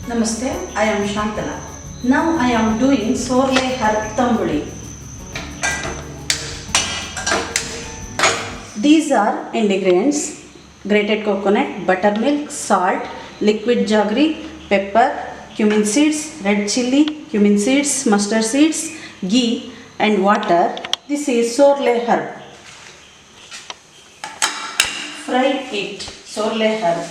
Namaste, I am Shanthala. Now I am doing Sorale herb Tambuli. These are ingredients: grated coconut, buttermilk, salt, liquid jaggery, pepper, cumin seeds, red chilli, cumin seeds, mustard seeds, ghee and water. This is Sorale herb. Fry it, Sorale herb.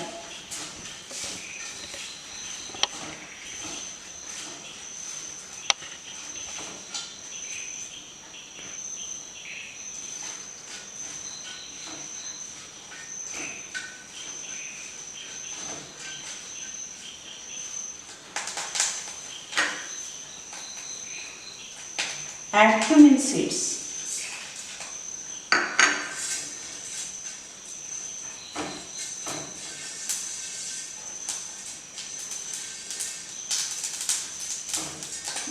Add cumin seeds.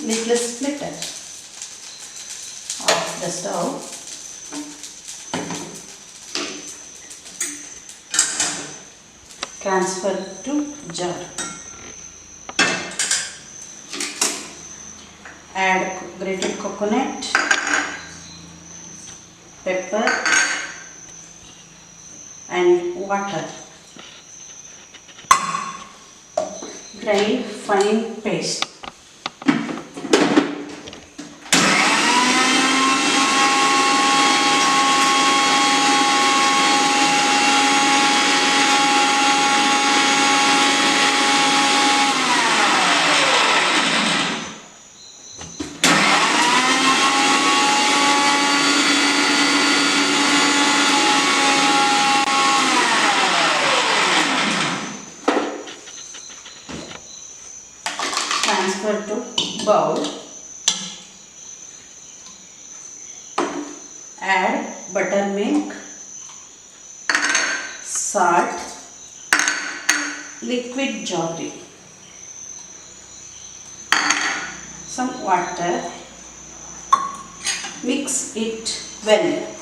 Little splitter off the stove. Transfer to jar. Add grated coconut, pepper and water. Grind fine paste. Transfer to bowl. Add buttermilk, salt, liquid jaggery, some water. Mix it well.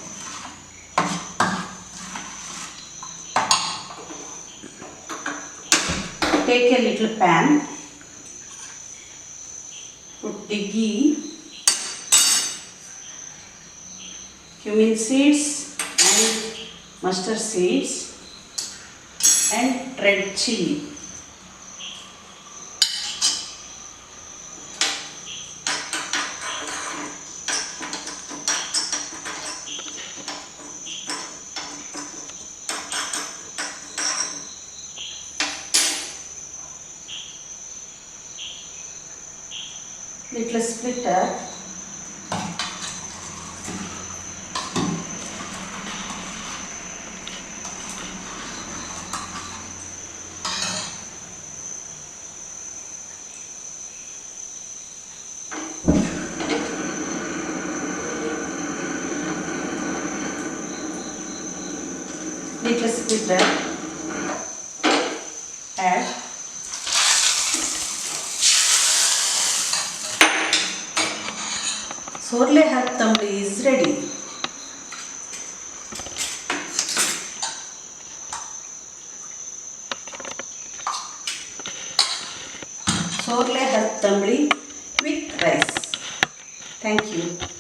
Take a little pan. Put the ghee, cumin seeds and mustard seeds and red chilli. Little splitter. Little splitter. Add Sorale herb Tambuli is ready. Sorale herb Tambuli with rice. Thank you.